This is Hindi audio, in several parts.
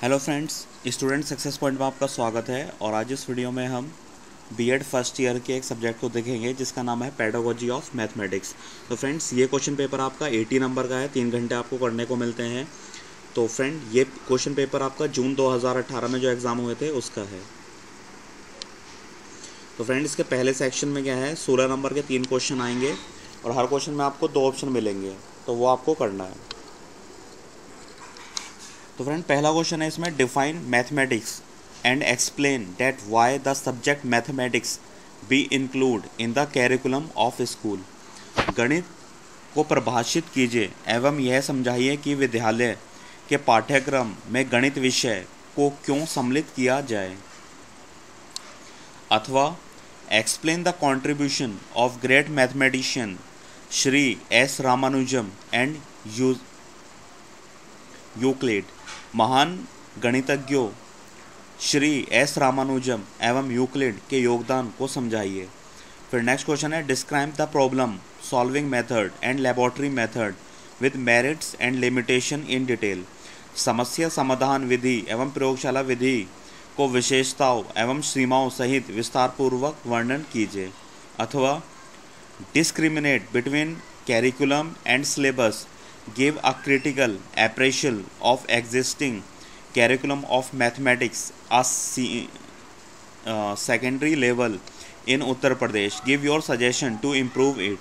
Hello friends, student success point में आपका स्वागत है। और आज इस वीडियो में हम बीएड फर्स्ट ईयर के एक सब्जेक्ट को देखेंगे जिसका नाम है पेडागोजी ऑफ मैथमेटिक्स। तो फ्रेंड्स, ये क्वेश्चन पेपर आपका 80 नंबर का है, 3 घंटे आपको करने को मिलते हैं। तो फ्रेंड, ये क्वेश्चन पेपर आपका जून 2018 में जो एग्ज़ाम हुए थे उसका है। तो फ्रेंड, इसके पहले सेक्शन में क्या है, 16 नंबर के 3 क्वेश्चन आएंगे और हर क्वेश्चन में आपको 2 ऑप्शन मिलेंगे, तो वो आपको करना है। तो फ्रेंड, पहला क्वेश्चन है इसमें, define mathematics and explain that why the subject mathematics be include in the curriculum of school. गणित को परिभाषित कीजिए एवं यह समझाइए कि विद्यालय के पाठ्यक्रम में गणित विषय को क्यों सम्मिलित किया जाए। अथवा explain the contribution of great mathematician Shri S Ramanujan and Euclid. महान गणितज्ञों श्री एस रामानुजम एवं यूक्लिड के योगदान को समझाइए। फिर नेक्स्ट क्वेश्चन है, describe the problem solving method and laboratory method with merits and limitation in detail. समस्या समाधान विधि एवं प्रयोगशाला विधि को विशेषताओं एवं सीमाओं सहित विस्तारपूर्वक वर्णन कीजिए। अथवा discriminate between curriculum and syllabus, give a critical appraisal of existing curriculum of mathematics at secondary level in Uttar Pradesh. Give your suggestion to improve it.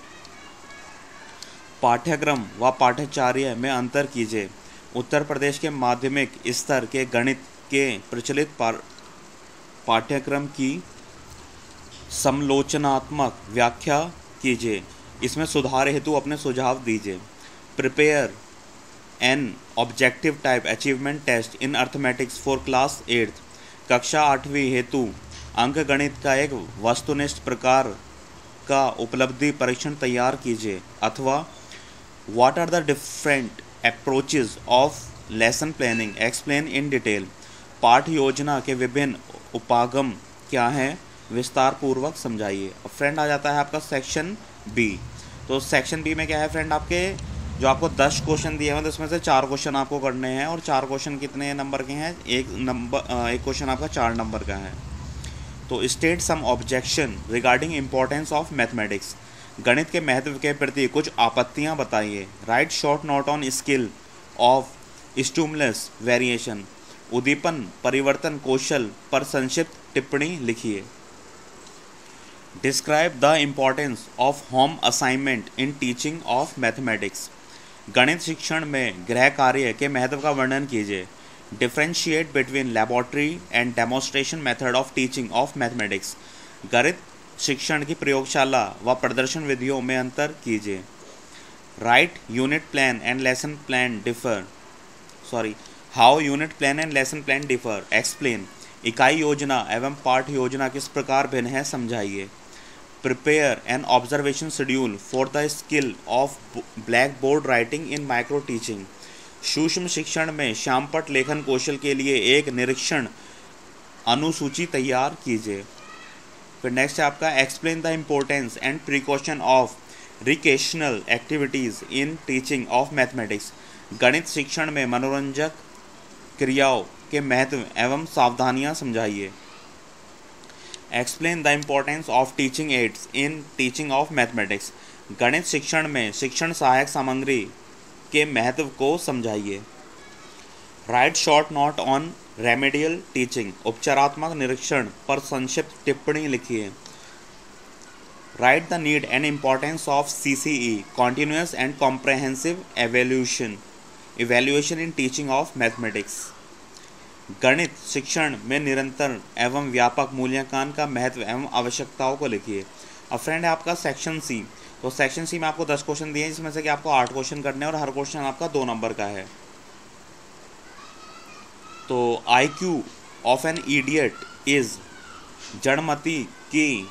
पाठ्यक्रम व पाठ्यचर्या में अंतर कीजिए। उत्तर प्रदेश के माध्यमिक स्तर के गणित के प्रचलित पाठ्यक्रम की समालोचनात्मक व्याख्या कीजिए। इसमें सुधार हेतु अपने सुझाव दीजिए। Prepare an objective type achievement test in arithmetics for class 8th। कक्षा 8वीं हेतु अंकगणित का एक वस्तुनिष्ठ प्रकार का उपलब्धि परीक्षण तैयार कीजिए। अथवा What are the different approaches of lesson planning? Explain in detail। पाठ योजना के विभिन्न उपागम क्या हैं, विस्तार पूर्वक समझाइए। अब फ्रेंड आ जाता है आपका सेक्शन बी। तो सेक्शन बी में क्या है फ्रेंड, आपके जो आपको 10 क्वेश्चन दिए हैं, तो उसमें से 4 क्वेश्चन आपको करने हैं। और 4 क्वेश्चन कितने नंबर के हैं, एक क्वेश्चन आपका 4 नंबर का है। तो state some objection regarding importance of mathematics. गणित के महत्व के प्रति कुछ आपत्तियां बताइए। Write short note on skill of stimulus variation. उद्दीपन परिवर्तन कौशल पर संक्षिप्त टिप्पणी लिखिए। Describe the importance of home assignment in teaching of mathematics. गणित शिक्षण में गृह कार्य के महत्व का वर्णन कीजिए। Differentiate between laboratory and demonstration method of teaching of mathematics. गणित शिक्षण की प्रयोगशाला व प्रदर्शन विधियों में अंतर कीजिए। Right unit plan and lesson plan differ how unit plan and lesson plan differ. Explain. इकाई योजना एवं पाठ योजना किस प्रकार भिन्न है, समझाइए। Prepare an observation schedule for the skill of blackboard writing in micro teaching। सूक्ष्म शिक्षण में श्यामपट्ट लेखन कौशल के लिए एक निरीक्षण अनुसूची तैयार कीजिए। फिर नेक्स्ट है आपका, explain the importance and precaution of recreational activities in teaching of mathematics. गणित शिक्षण में मनोरंजक क्रियाओं के महत्व एवं सावधानियां समझाइए। Explain the importance of teaching ads in teaching of mathematics. गणित शिक्षण में शिक्षण सहायक सामग्री के महत्व को समझाइए। Right short note on remedial teaching. उपचारात्मक निरीक्षण पर संक्षिप्त टिप्पणी लिखिए। Right the need and importance of CCE continuous and comprehensive evaluation in teaching of mathematics. गणित शिक्षण में निरंतर एवं व्यापक मूल्यांकन का महत्व एवं आवश्यकताओं को लिखिए। अब फ्रेंड है आपका सेक्शन सी। तो सेक्शन सी में आपको 10 क्वेश्चन दिए हैं, जिसमें से कि आपको 8 क्वेश्चन करने हैं और हर क्वेश्चन आपका 2 नंबर का है। तो IQ of an idiot is, जड़मती की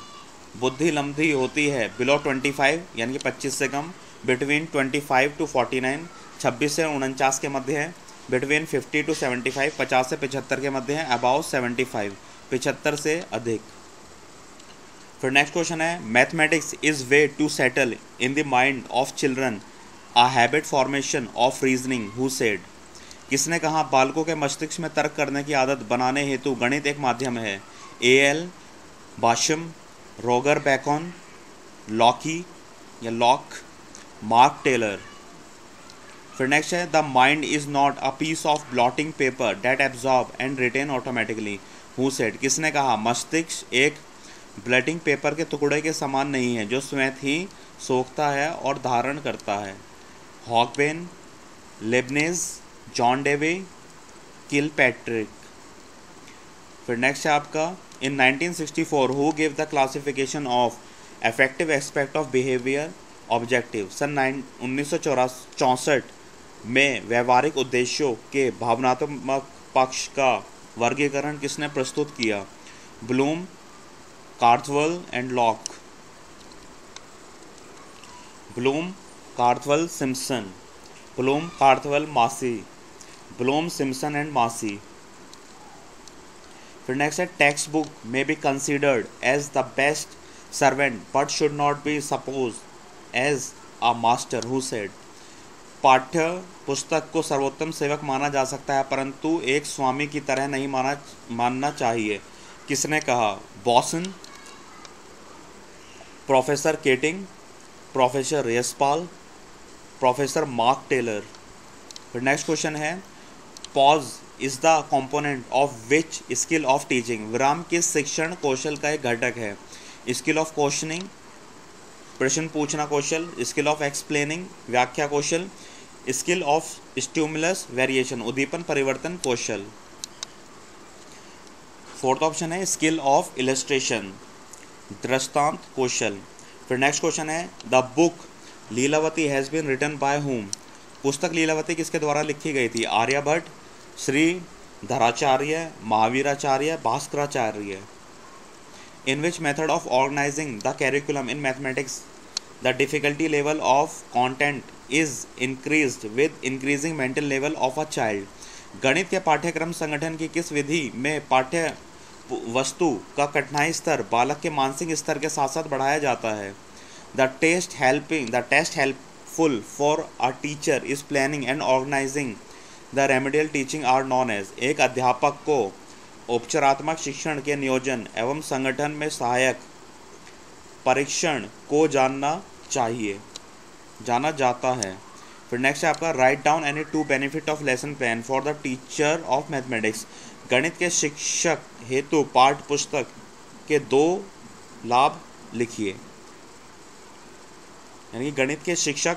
बुद्धि लंबी होती है बिलो 25 यानी कि 25 से कम, बिटवीन 25 to 49 26 से 49 के मध्य है, बिटवीन 50 to 75 50 से 75 के मध्य है, अबाउ 75 75 से अधिक। फिर नेक्स्ट क्वेश्चन है, mathematics is way to settle in the mind of children a habit formation of reasoning who said. किसने कहा बालकों के मस्तिष्क में तर्क करने की आदत बनाने हेतु गणित एक माध्यम है? L Basham, Roger Bacon, Lockie या लॉक, मार्क टेलर। फिर नेक्स्ट है the mind is not a piece of blotting paper that absorb and retain automatically. Who said, किसने कहा मस्तिष्क एक ब्लॉटिंग पेपर के टुकड़े के समान नहीं है जो स्वयं ही सोखता है और धारण करता है? हॉकबेन, लेबनेज, जॉन डेवे, किलपैट्रिक। फिर नेक्स्ट है आपका in 1964 who give the classification of affective aspect of behaviour objective. सन 1964 में व्यवहारिक उद्देश्यों के भावनात्मक पक्ष का वर्गीकरण किसने प्रस्तुत किया? Bloom, Krathwohl and Locke. Bloom, Krathwohl, Simpson. Bloom, Krathwohl, Masia. Bloom, Simpson and Masia. फिर नेक्स्ट है textbook may be considered as the best servant but should not be suppose as a master. Who said, पाठ्य पुस्तक को सर्वोत्तम सेवक माना जा सकता है परंतु एक स्वामी की तरह नहीं मानना चाहिए। किसने कहा? Bossing, professor Keating, professor Yashpal, professor Mark Taylor. फिर नेक्स्ट क्वेश्चन है pause is the component of which skill of teaching. विराम किस शिक्षण कौशल का एक घटक है? स्किल ऑफ क्वेश्चनिंग, प्रश्न पूछना कौशल, स्किल ऑफ एक्सप्लेनिंग, व्याख्या कौशल, स्किल ऑफ स्टिमुलस वेरिएशन, उद्दीपन परिवर्तन कौशल। फोर्थ ऑप्शन है स्किल ऑफ इलस्ट्रेशन, दृष्टांत कौशल। फिर नेक्स्ट क्वेश्चन है the book Lilavati has been written by whom. पुस्तक लीलावती किसके द्वारा लिखी गई थी? Aryabhata, Shri Dharacharya, Mahaviracharya, Bhaskaracharya. In which method of organising the curriculum in mathematics the difficulty level of content is increased with increasing mental level of a child. गणित के पाठ्यक्रम संगठन की किस विधि में पाठ्य वस्तु का कठिनाई स्तर बालक के मानसिक स्तर के साथ साथ बढ़ाया जाता है? The test helpful for a teacher is planning and organising the remedial teaching are known as. एक अध्यापक को उपचारात्मक शिक्षण के नियोजन एवं संगठन में सहायक परीक्षण को जाना जाता है। फिर नेक्स्ट है आपका write down any two benefit of lesson plan for the teacher of mathematics. गणित के शिक्षक हेतु पाठ्य पुस्तक के 2 लाभ लिखिए। यानी कि गणित के शिक्षक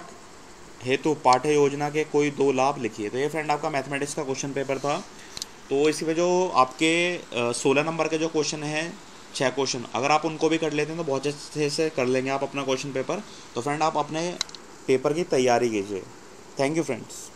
हेतु पाठ्य योजना के कोई 2 लाभ लिखिए। तो ये फ्रेंड आपका मैथमेटिक्स का क्वेश्चन पेपर था। तो इसी में जो आपके 16 नंबर के जो क्वेश्चन हैं 6 क्वेश्चन, अगर आप उनको भी कर लेते हैं तो बहुत अच्छे से कर लेंगे आप अपना क्वेश्चन पेपर। तो फ्रेंड आप अपने पेपर की तैयारी कीजिए। Thank you friends.